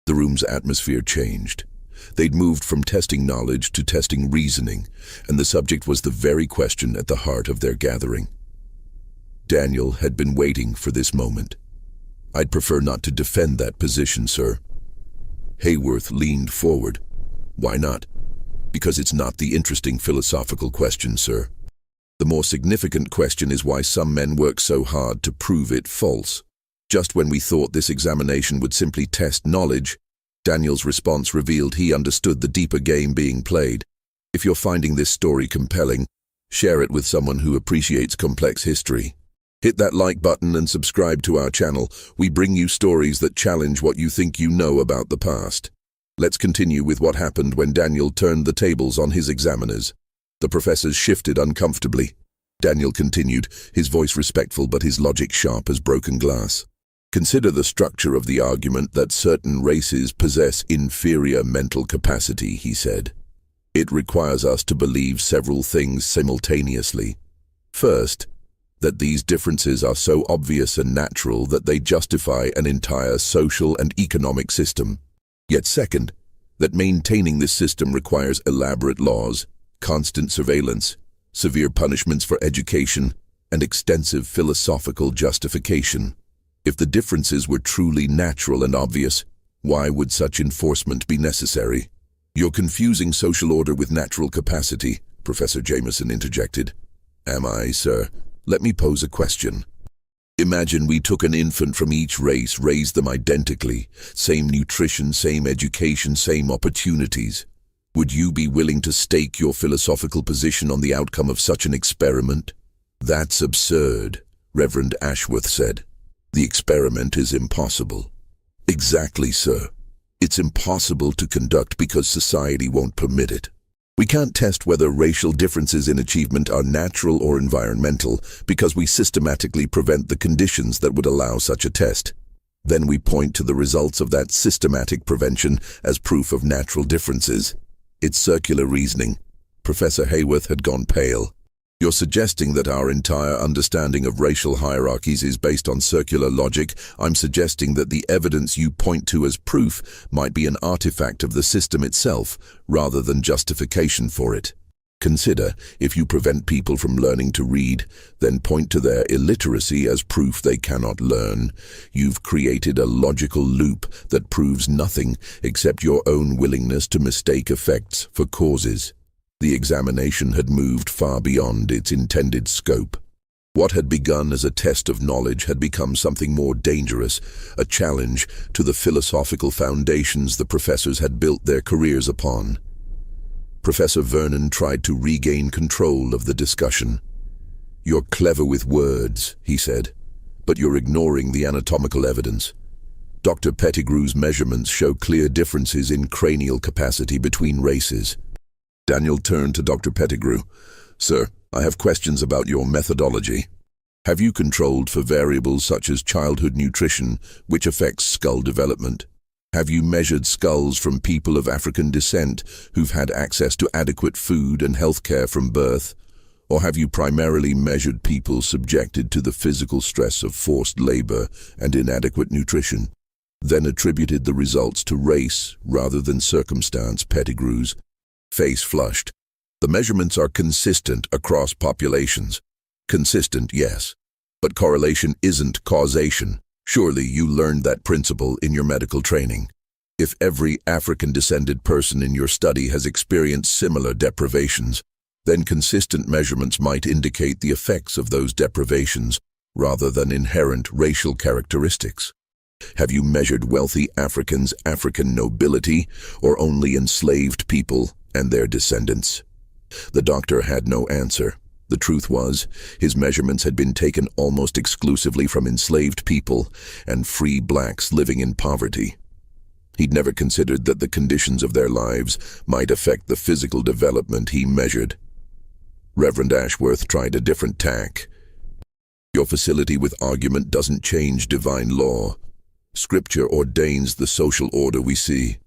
The room's atmosphere changed. They'd moved from testing knowledge to testing reasoning, and the subject was the very question at the heart of their gathering. Daniel had been waiting for this moment. I'd prefer not to defend that position, sir. Hayworth leaned forward. Why not? Because it's not the interesting philosophical question, sir. The more significant question is why some men work so hard to prove it false. Just when we thought this examination would simply test knowledge, Daniel's response revealed he understood the deeper game being played. If you're finding this story compelling, share it with someone who appreciates complex history. Hit that like button and subscribe to our channel. We bring you stories that challenge what you think you know about the past. Let's continue with what happened when Daniel turned the tables on his examiners. The professors shifted uncomfortably. Daniel continued, his voice respectful but his logic sharp as broken glass. Consider the structure of the argument that certain races possess inferior mental capacity, he said. It requires us to believe several things simultaneously. First, that these differences are so obvious and natural that they justify an entire social and economic system. Yet second, that maintaining this system requires elaborate laws, constant surveillance, severe punishments for education, and extensive philosophical justification. If the differences were truly natural and obvious, why would such enforcement be necessary? You're confusing social order with natural capacity, Professor Jameson interjected. Am I, sir? Let me pose a question. Imagine we took an infant from each race, raised them identically, same nutrition, same education, same opportunities. Would you be willing to stake your philosophical position on the outcome of such an experiment? That's absurd, Reverend Ashworth said. The experiment is impossible. Exactly, sir. It's impossible to conduct because society won't permit it. We can't test whether racial differences in achievement are natural or environmental because we systematically prevent the conditions that would allow such a test. Then we point to the results of that systematic prevention as proof of natural differences. It's circular reasoning. Professor Hayworth had gone pale. You're suggesting that our entire understanding of racial hierarchies is based on circular logic. I'm suggesting that the evidence you point to as proof might be an artifact of the system itself, rather than justification for it. Consider, if you prevent people from learning to read, then point to their illiteracy as proof they cannot learn. You've created a logical loop that proves nothing except your own willingness to mistake effects for causes. The examination had moved far beyond its intended scope. What had begun as a test of knowledge had become something more dangerous, a challenge to the philosophical foundations the professors had built their careers upon. Professor Vernon tried to regain control of the discussion. You're clever with words, he said, but you're ignoring the anatomical evidence. Dr. Pettigrew's measurements show clear differences in cranial capacity between races. Daniel turned to Dr. Pettigrew. Sir, I have questions about your methodology. Have you controlled for variables such as childhood nutrition, which affects skull development? Have you measured skulls from people of African descent who've had access to adequate food and health care from birth? Or have you primarily measured people subjected to the physical stress of forced labor and inadequate nutrition? Then attributed the results to race rather than circumstance, Pettigrew's face flushed. The measurements are consistent across populations. Consistent, yes. But correlation isn't causation. Surely you learned that principle in your medical training. If every African-descended person in your study has experienced similar deprivations, then consistent measurements might indicate the effects of those deprivations rather than inherent racial characteristics. Have you measured wealthy Africans' African nobility, or only enslaved people and their descendants? The doctor had no answer. The truth was, his measurements had been taken almost exclusively from enslaved people and free blacks living in poverty. He'd never considered that the conditions of their lives might affect the physical development he measured. Reverend Ashworth tried a different tack. Your facility with argument doesn't change divine law. Scripture ordains the social order we see.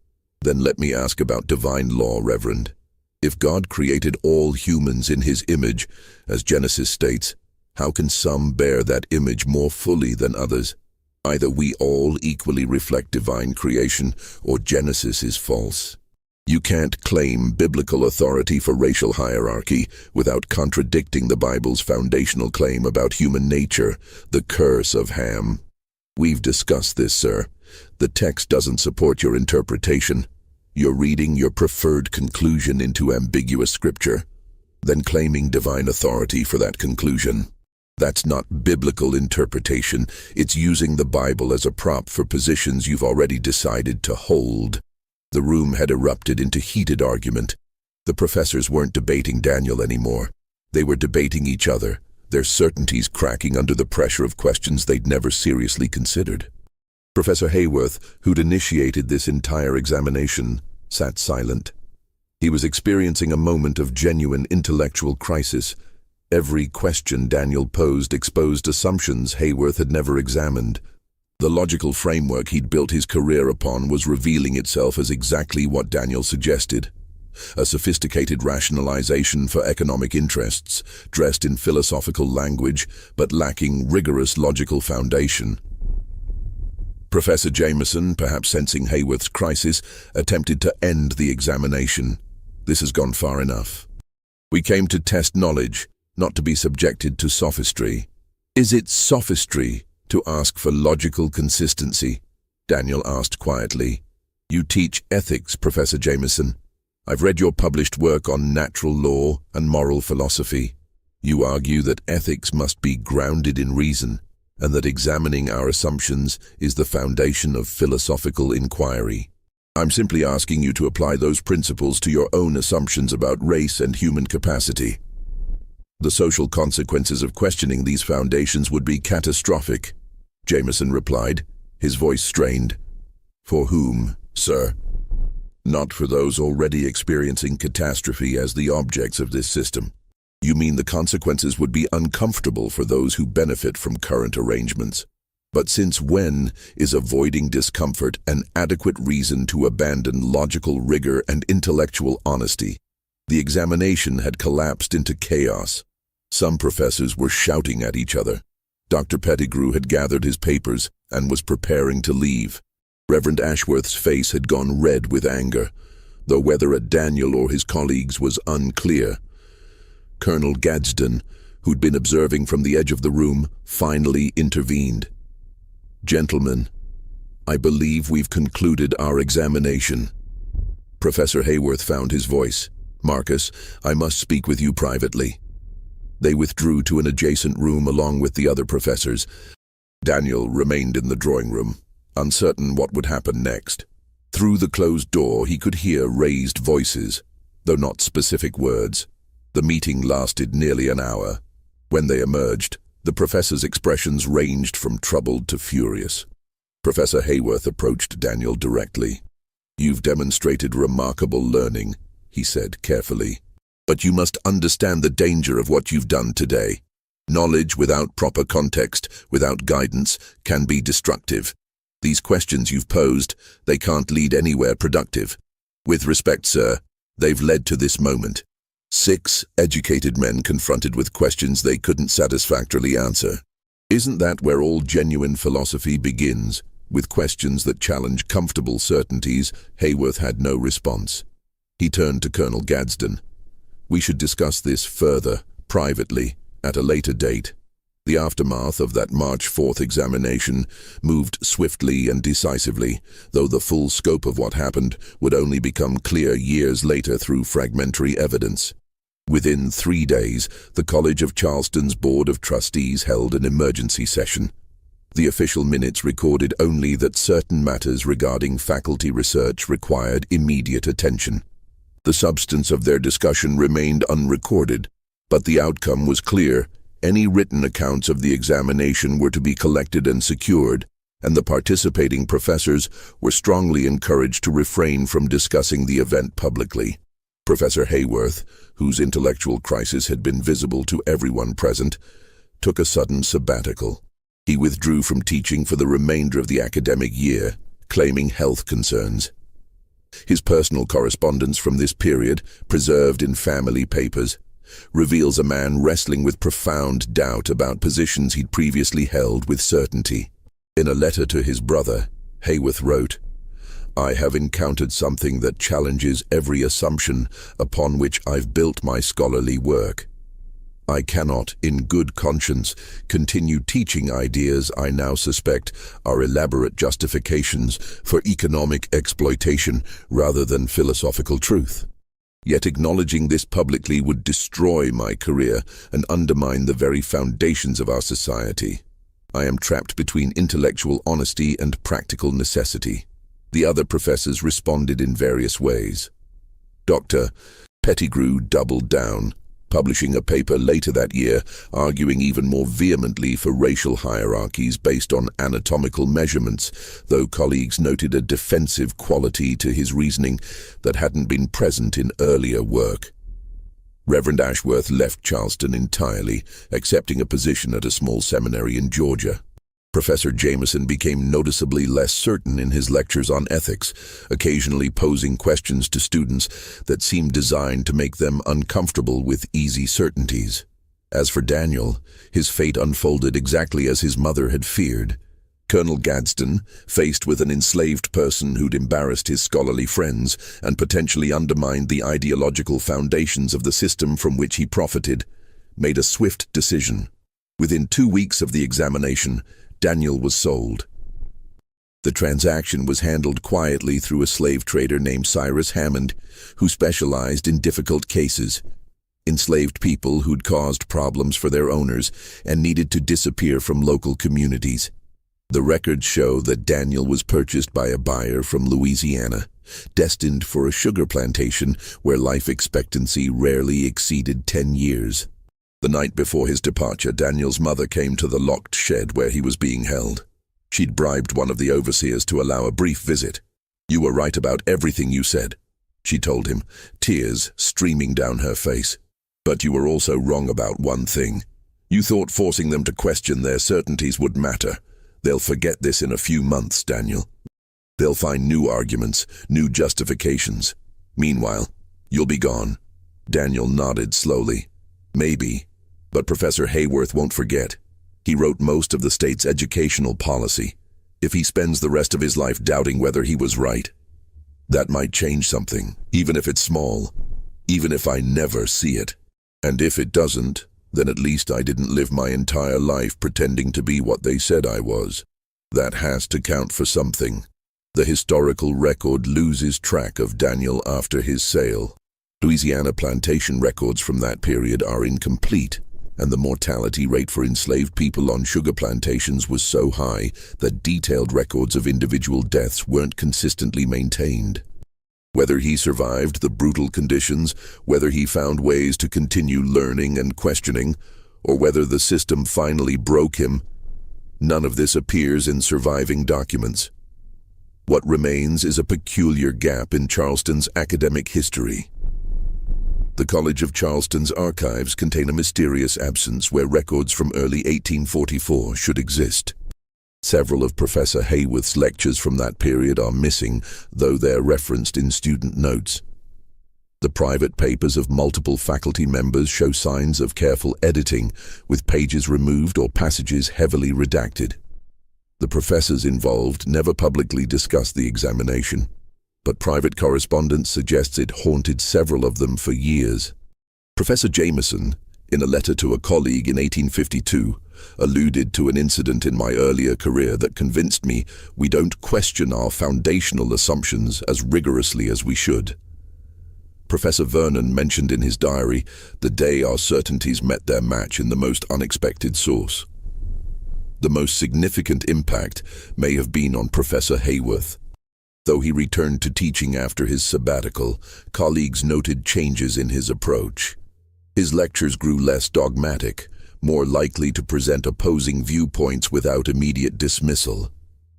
Then let me ask about divine law, Reverend. If God created all humans in his image, as Genesis states, how can some bear that image more fully than others? Either we all equally reflect divine creation, or Genesis is false. You can't claim biblical authority for racial hierarchy without contradicting the Bible's foundational claim about human nature, the curse of Ham. We've discussed this, sir. The text doesn't support your interpretation. You're reading your preferred conclusion into ambiguous scripture, then claiming divine authority for that conclusion. That's not biblical interpretation. It's using the Bible as a prop for positions you've already decided to hold. The room had erupted into heated argument. The professors weren't debating Daniel anymore. They were debating each other, their certainties cracking under the pressure of questions they'd never seriously considered. Professor Hayworth, who'd initiated this entire examination, sat silent. He was experiencing a moment of genuine intellectual crisis. Every question Daniel posed exposed assumptions Hayworth had never examined. The logical framework he'd built his career upon was revealing itself as exactly what Daniel suggested: a sophisticated rationalization for economic interests, dressed in philosophical language, but lacking rigorous logical foundation. Professor Jameson, perhaps sensing Hayworth's crisis, attempted to end the examination. This has gone far enough. We came to test knowledge, not to be subjected to sophistry. Is it sophistry to ask for logical consistency? Daniel asked quietly. You teach ethics, Professor Jameson. I've read your published work on natural law and moral philosophy. You argue that ethics must be grounded in reason, and that examining our assumptions is the foundation of philosophical inquiry. I'm simply asking you to apply those principles to your own assumptions about race and human capacity. The social consequences of questioning these foundations would be catastrophic, Jameson replied, his voice strained. For whom, sir? Not for those already experiencing catastrophe as the objects of this system. You mean the consequences would be uncomfortable for those who benefit from current arrangements. But since when is avoiding discomfort an adequate reason to abandon logical rigor and intellectual honesty? The examination had collapsed into chaos. Some professors were shouting at each other. Dr. Pettigrew had gathered his papers and was preparing to leave. Reverend Ashworth's face had gone red with anger, though whether at Daniel or his colleagues was unclear. Colonel Gadsden, who'd been observing from the edge of the room, finally intervened. Gentlemen, I believe we've concluded our examination. Professor Hayworth found his voice. Marcus, I must speak with you privately. They withdrew to an adjacent room along with the other professors. Daniel remained in the drawing room, uncertain what would happen next. Through the closed door he could hear raised voices, though not specific words. The meeting lasted nearly an hour. When they emerged, the professors' expressions ranged from troubled to furious. Professor Hayworth approached Daniel directly. You've demonstrated remarkable learning, he said carefully. But you must understand the danger of what you've done today. Knowledge without proper context, without guidance, can be destructive. These questions you've posed, they can't lead anywhere productive. With respect, sir, they've led to this moment. 6 educated men confronted with questions they couldn't satisfactorily answer. Isn't that where all genuine philosophy begins? With questions that challenge comfortable certainties? Hayworth had no response. He turned to Colonel Gadsden. We should discuss this further, privately, at a later date. The aftermath of that March 4th examination moved swiftly and decisively, though the full scope of what happened would only become clear years later through fragmentary evidence. Within 3 days, the College of Charleston's Board of Trustees held an emergency session. The official minutes recorded only that certain matters regarding faculty research required immediate attention. The substance of their discussion remained unrecorded, but the outcome was clear. Any written accounts of the examination were to be collected and secured, and the participating professors were strongly encouraged to refrain from discussing the event publicly. Professor Hayworth, whose intellectual crisis had been visible to everyone present, took a sudden sabbatical. He withdrew from teaching for the remainder of the academic year, claiming health concerns. His personal correspondence from this period, preserved in family papers, reveals a man wrestling with profound doubt about positions he'd previously held with certainty. In a letter to his brother, Hayworth wrote, I have encountered something that challenges every assumption upon which I've built my scholarly work. I cannot, in good conscience, continue teaching ideas I now suspect are elaborate justifications for economic exploitation rather than philosophical truth. Yet acknowledging this publicly would destroy my career and undermine the very foundations of our society. I am trapped between intellectual honesty and practical necessity. The other professors responded in various ways. Dr. Pettigrew doubled down, publishing a paper later that year arguing even more vehemently for racial hierarchies based on anatomical measurements, though colleagues noted a defensive quality to his reasoning that hadn't been present in earlier work. Reverend Ashworth left Charleston entirely, accepting a position at a small seminary in Georgia. Professor Jameson became noticeably less certain in his lectures on ethics, occasionally posing questions to students that seemed designed to make them uncomfortable with easy certainties. As for Daniel, his fate unfolded exactly as his mother had feared. Colonel Gadsden, faced with an enslaved person who'd embarrassed his scholarly friends and potentially undermined the ideological foundations of the system from which he profited, made a swift decision. Within 2 weeks of the examination, Daniel was sold. The transaction was handled quietly through a slave trader named Cyrus Hammond, who specialized in difficult cases, enslaved people who'd caused problems for their owners and needed to disappear from local communities. The records show that Daniel was purchased by a buyer from Louisiana, destined for a sugar plantation where life expectancy rarely exceeded 10 years. The night before his departure, Daniel's mother came to the locked shed where he was being held. She'd bribed one of the overseers to allow a brief visit. "You were right about everything you said," she told him, tears streaming down her face. "But you were also wrong about one thing. You thought forcing them to question their certainties would matter. They'll forget this in a few months, Daniel. They'll find new arguments, new justifications. Meanwhile, you'll be gone." Daniel nodded slowly. "Maybe, but Professor Hayworth won't forget. He wrote most of the state's educational policy. If he spends the rest of his life doubting whether he was right, that might change something, even if it's small, even if I never see it. And if it doesn't, then at least I didn't live my entire life pretending to be what they said I was. That has to count for something." The historical record loses track of Daniel after his sale. Louisiana plantation records from that period are incomplete, and the mortality rate for enslaved people on sugar plantations was so high that detailed records of individual deaths weren't consistently maintained. Whether he survived the brutal conditions, whether he found ways to continue learning and questioning, or whether the system finally broke him, none of this appears in surviving documents. What remains is a peculiar gap in Charleston's academic history. The College of Charleston's archives contain a mysterious absence where records from early 1844 should exist. Several of Professor Hayworth's lectures from that period are missing, though they're referenced in student notes. The private papers of multiple faculty members show signs of careful editing, with pages removed or passages heavily redacted. The professors involved never publicly discussed the examination, but private correspondence suggests it haunted several of them for years. Professor Jameson, in a letter to a colleague in 1852, alluded to an incident in my earlier career that convinced me we don't question our foundational assumptions as rigorously as we should. Professor Vernon mentioned in his diary the day our certainties met their match in the most unexpected source. The most significant impact may have been on Professor Hayworth. Though he returned to teaching after his sabbatical, colleagues noted changes in his approach. His lectures grew less dogmatic, more likely to present opposing viewpoints without immediate dismissal.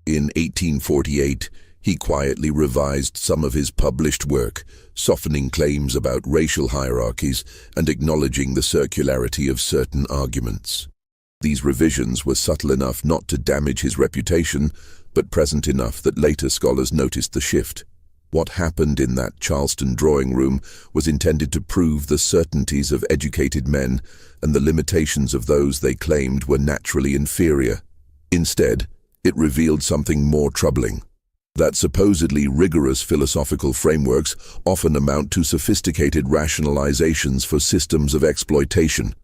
In 1848, he quietly revised some of his published work, softening claims about racial hierarchies and acknowledging the circularity of certain arguments. These revisions were subtle enough not to damage his reputation, but present enough that later scholars noticed the shift. What happened in that Charleston drawing room was intended to prove the certainties of educated men and the limitations of those they claimed were naturally inferior. Instead, it revealed something more troubling: that supposedly rigorous philosophical frameworks often amount to sophisticated rationalizations for systems of exploitation.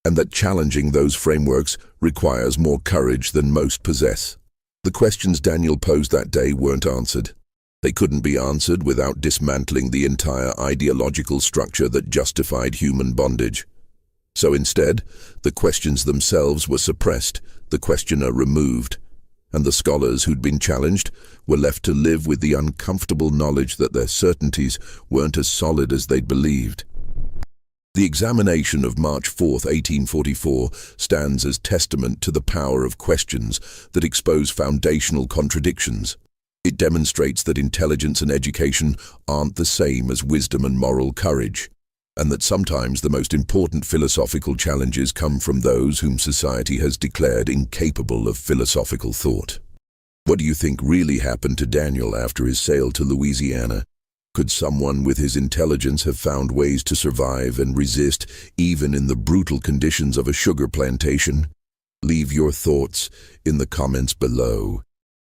and that challenging those frameworks requires more courage than most possess. The questions Daniel posed that day weren't answered. They couldn't be answered without dismantling the entire ideological structure that justified human bondage. So instead, the questions themselves were suppressed, the questioner removed, and the scholars who'd been challenged were left to live with the uncomfortable knowledge that their certainties weren't as solid as they'd believed. The examination of March 4, 1844, stands as testament to the power of questions that expose foundational contradictions. It demonstrates that intelligence and education aren't the same as wisdom and moral courage, and that sometimes the most important philosophical challenges come from those whom society has declared incapable of philosophical thought. What do you think really happened to Daniel after his sail to Louisiana? Could someone with his intelligence have found ways to survive and resist even in the brutal conditions of a sugar plantation? Leave your thoughts in the comments below.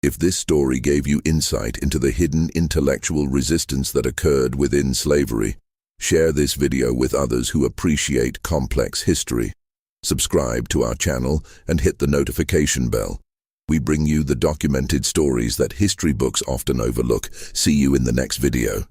If this story gave you insight into the hidden intellectual resistance that occurred within slavery, share this video with others who appreciate complex history. Subscribe to our channel and hit the notification bell. We bring you the documented stories that history books often overlook. See you in the next video.